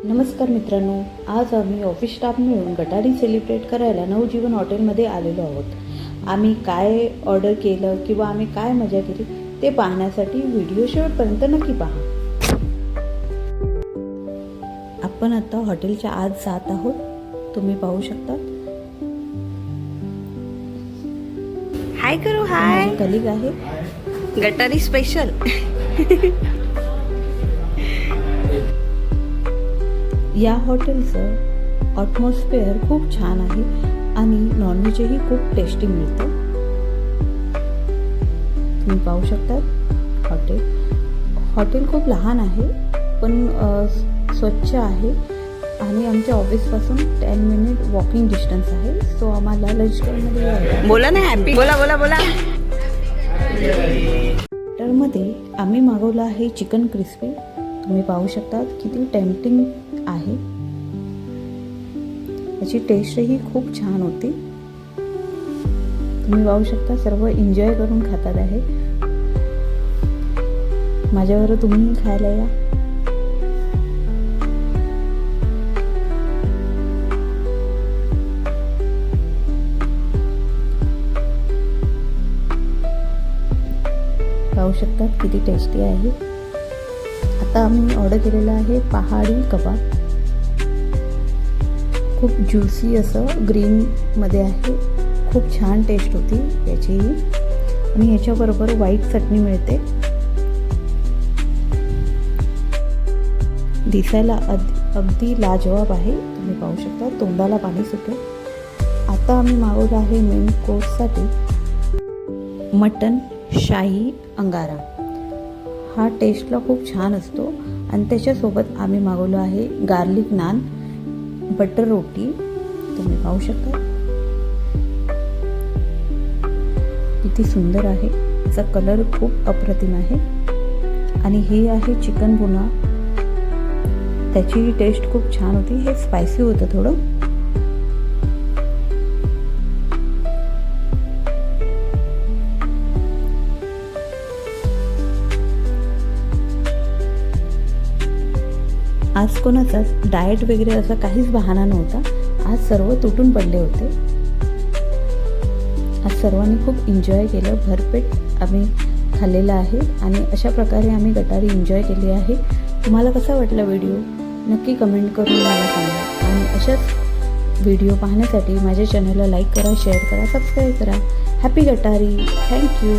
नमस्कार मित्रांनो, आज आम्ही ऑफिस स्टाफ मिळून गटारी सेलिब्रेट करायला नवजीवन हॉटेलमध्ये आलेलो आहोत। आम्ही काय ऑर्डर केलं किंवा आम्ही काय मजा केली ते पाहण्यासाठी व्हिडिओ शेवटपर्यंत नक्की पहा। आपण आता हॉटेलच्या आत जात आहोत, तुम्ही पाहू शकता। हाय करू, हाय कलिग आहे गटारी स्पेशल। या हॉटेलचं ॲटमॉस्फिअर खूप छान आहे आणि नॉनव्हेजही खूप टेस्टी मिळतं। तुम्ही पाहू शकता हॉटेल खूप लहान आहे पण स्वच्छ आहे आणि आमच्या ऑफिसपासून 10 मिनिट वॉकिंग डिस्टन्स आहे। सो आम्हाला लंच टाईममध्ये यायला बोला ना, हॅपी बोला बोला बोला। मध्ये आम्ही मागवलं आहे चिकन क्रिस्पी। तुम्ही पाहू शकता किती टेम्पटिंग आहे, याची टेस्टही खूप छान होती। तुम्ही पाहू शकता सर्व एन्जॉय करून खातात आहे। माझ्याबरोबर तुम्ही खायला या। पाहू शकता किती टेस्टी आहे। आता आम्ही ऑर्डर केलेलं आहे पहाडी कबाब। खूप ज्युसी असं ग्रीनमध्ये आहे, खूप छान टेस्ट होती याचीही आणि याच्याबरोबर व्हाईट चटणी मिळते। दिसायला अगदी लाजवाब आहे, तुम्ही पाहू शकता, तोंडाला पाणी सुटेल। आता आम्ही मागवलं आहे मेन कोर्ससाठी मटन शाही अंगारा। हा टेस्टला खूप छान असतो आणि त्याच्यासोबत आम्ही मागवलं आहे गार्लिक नान, बटर रोटी। तुम्ही पाहू शकता किती सुंदर आहे, याचा कलर खूप अप्रतिम आहे। आणि हे आहे चिकन बुना, त्याची टेस्ट खूप छान होती। हे स्पायसी होतं थोडं। आज कोणाचाच डाएट वगैरे असा काहीच बहाणा नव्हता। आज सर्व तुटून पडले होते। आज सर्वांनी खूप एन्जॉय केलं, भरपेट आम्ही खाल्लेला आहे आणि अशा प्रकारे आम्ही गटारी एन्जॉय केली आहे। तुम्हाला कसा वाटला व्हिडिओ नक्की कमेंट करून मला सांगा आणि अशाच व्हिडिओ पाहण्यासाठी माझ्या चॅनलला लाईक करा, शेअर करा, सबस्क्राईब करा। हॅपी गटारी, थँक्यू।